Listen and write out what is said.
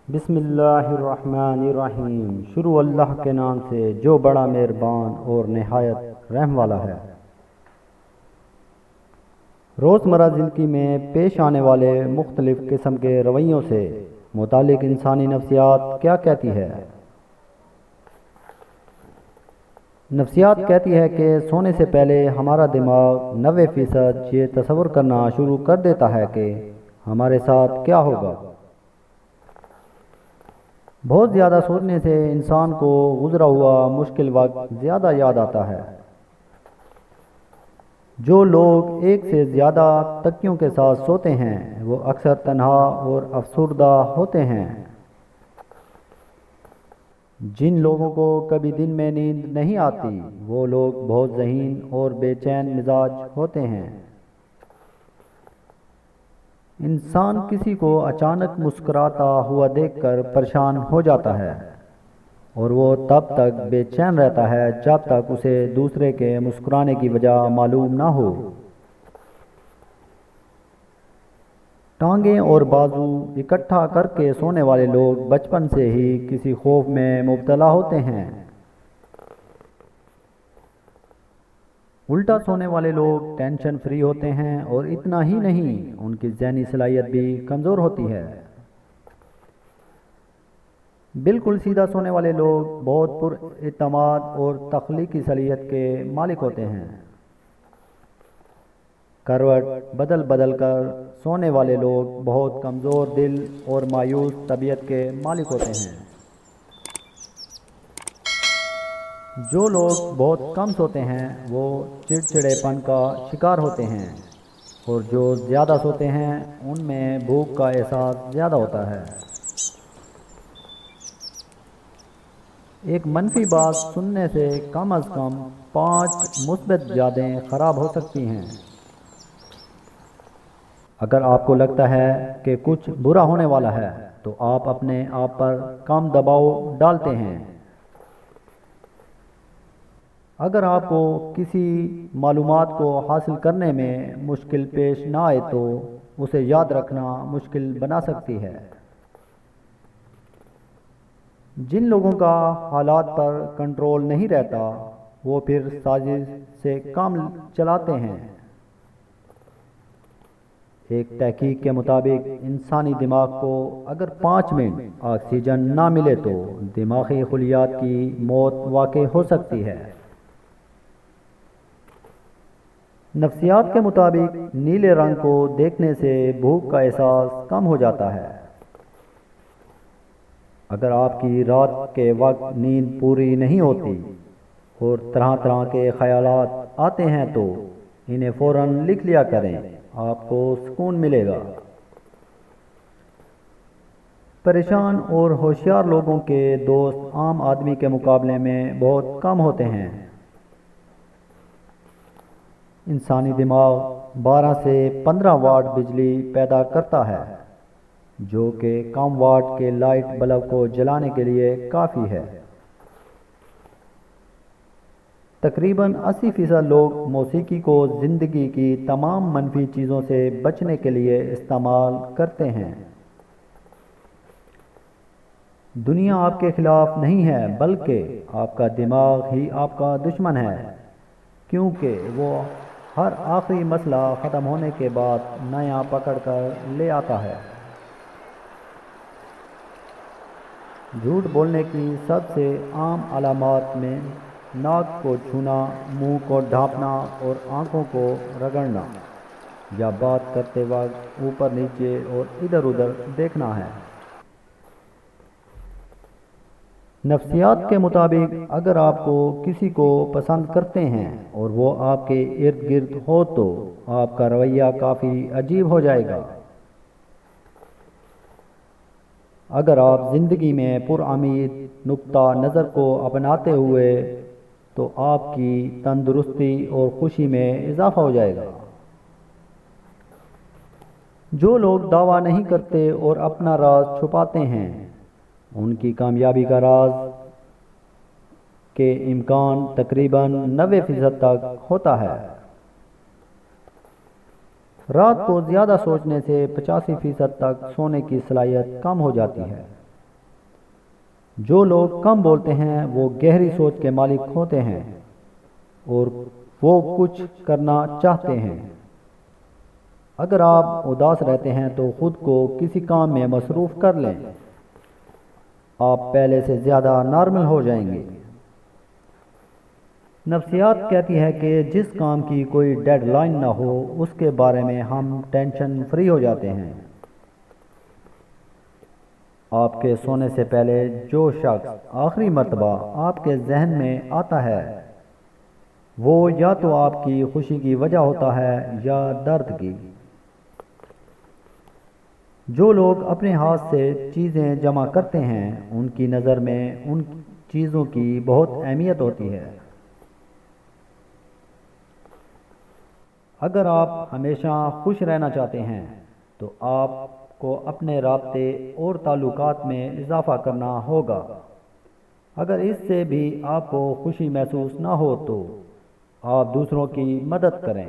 بسم اللہ الرحمن الرحیم۔ شروع اللہ کے نام سے جو بڑا مہربان اور نہایت رحم والا ہے۔ روزمرہ زندگی میں پیش آنے والے مختلف قسم کے رویوں سے متعلق انسانی نفسیات کیا کہتی ہے؟ نفسیات کہتی ہے کہ سونے سے پہلے ہمارا دماغ 90% یہ تصور کرنا شروع کر دیتا ہے کہ ہمارے ساتھ کیا ہوگا۔ بہت زیادہ سوچنے سے انسان کو گزرا ہوا مشکل وقت زیادہ یاد آتا ہے۔ جو لوگ ایک سے زیادہ تکیوں کے ساتھ سوتے ہیں وہ اکثر تنہا اور افسردہ ہوتے ہیں۔ جن لوگوں کو کبھی دن میں نیند نہیں آتی وہ لوگ بہت ذہین اور بے چین مزاج ہوتے ہیں۔ انسان کسی کو اچانک مسکراتا ہوا دیکھ کر پریشان ہو جاتا ہے اور وہ تب تک بے چین رہتا ہے جب تک اسے دوسرے کے مسکرانے کی وجہ معلوم نہ ہو۔ ٹانگیں اور بازو اکٹھا کر کے سونے والے لوگ بچپن سے ہی کسی خوف میں مبتلا ہوتے ہیں۔ الٹا سونے والے لوگ ٹینشن فری ہوتے ہیں اور اتنا ہی نہیں ان کی ذہنی صلاحیت بھی کمزور ہوتی ہے۔ بالکل سیدھا سونے والے لوگ بہت پر اعتماد اور تخلیقی صلاحیت کے مالک ہوتے ہیں۔ کروٹ بدل بدل کر سونے والے لوگ بہت کمزور دل اور مایوس طبیعت کے مالک ہوتے ہیں۔ جو لوگ بہت کم سوتے ہیں وہ چڑچڑے پن کا شکار ہوتے ہیں اور جو زیادہ سوتے ہیں ان میں بھوک کا احساس زیادہ ہوتا ہے۔ ایک منفی بات سننے سے کم از کم 5 مثبت یادیں خراب ہو سکتی ہیں۔ اگر آپ کو لگتا ہے کہ کچھ برا ہونے والا ہے تو آپ اپنے آپ پر کم دباؤ ڈالتے ہیں۔ اگر آپ کو کسی معلومات کو حاصل کرنے میں مشکل پیش نہ آئے تو اسے یاد رکھنا مشکل بنا سکتی ہے۔ جن لوگوں کا حالات پر کنٹرول نہیں رہتا وہ پھر سازش سے کام چلاتے ہیں۔ ایک تحقیق کے مطابق انسانی دماغ کو اگر 5 منٹ آکسیجن نہ ملے تو دماغی خلیات کی موت واقع ہو سکتی ہے۔ نفسیات کے مطابق نیلے رنگ کو دیکھنے سے بھوک کا احساس کم ہو جاتا ہے۔ اگر آپ کی رات کے وقت نیند پوری نہیں ہوتی اور طرح طرح کے خیالات آتے ہیں تو انہیں فوراً لکھ لیا کریں، آپ کو سکون ملے گا۔ پریشان اور ہوشیار لوگوں کے دوست عام آدمی کے مقابلے میں بہت کم ہوتے ہیں۔ انسانی دماغ 12 سے 15 واٹ بجلی پیدا کرتا ہے جو کہ کم واٹ کے لائٹ بلب کو جلانے کے لیے کافی ہے۔ تقریباً 80% لوگ موسیقی کو زندگی کی تمام منفی چیزوں سے بچنے کے لیے استعمال کرتے ہیں۔ دنیا آپ کے خلاف نہیں ہے بلکہ آپ کا دماغ ہی آپ کا دشمن ہے، کیونکہ وہ ہر آخری مسئلہ ختم ہونے کے بعد نیا پکڑ کر لے آتا ہے۔ جھوٹ بولنے کی سب سے عام علامات میں ناک کو چھونا، منہ کو ڈھانپنا اور آنکھوں کو رگڑنا یا بات کرتے وقت اوپر نیچے اور ادھر ادھر دیکھنا ہے۔ نفسیات کے مطابق اگر آپ کو کسی کو پسند کرتے ہیں اور وہ آپ کے ارد گرد ہو تو آپ کا رویہ کافی عجیب ہو جائے گا۔ اگر آپ زندگی میں پرامید نقطہ نظر کو اپناتے ہوئے تو آپ کی تندرستی اور خوشی میں اضافہ ہو جائے گا۔ جو لوگ دعویٰ نہیں کرتے اور اپنا راز چھپاتے ہیں ان کی کامیابی کا راز کے امکان تقریباً 90% تک ہوتا ہے۔ رات کو زیادہ سوچنے سے 85% تک سونے کی صلاحیت کم ہو جاتی ہے۔ جو لوگ کم بولتے ہیں وہ گہری سوچ کے مالک ہوتے ہیں اور وہ کچھ کرنا چاہتے ہیں۔ اگر آپ اداس رہتے ہیں تو خود کو کسی کام میں مصروف کر لیں، آپ پہلے سے زیادہ نارمل ہو جائیں گے۔ نفسیات کہتی ہے کہ جس کام کی کوئی ڈیڈ لائن نہ ہو اس کے بارے میں ہم ٹینشن فری ہو جاتے ہیں۔ آپ کے سونے سے پہلے جو شخص آخری مرتبہ آپ کے ذہن میں آتا ہے وہ یا تو آپ کی خوشی کی وجہ ہوتا ہے یا درد کی۔ جو لوگ اپنے ہاتھ سے چیزیں جمع کرتے ہیں ان کی نظر میں ان چیزوں کی بہت اہمیت ہوتی ہے۔ اگر آپ ہمیشہ خوش رہنا چاہتے ہیں تو آپ کو اپنے رابطے اور تعلقات میں اضافہ کرنا ہوگا۔ اگر اس سے بھی آپ کو خوشی محسوس نہ ہو تو آپ دوسروں کی مدد کریں۔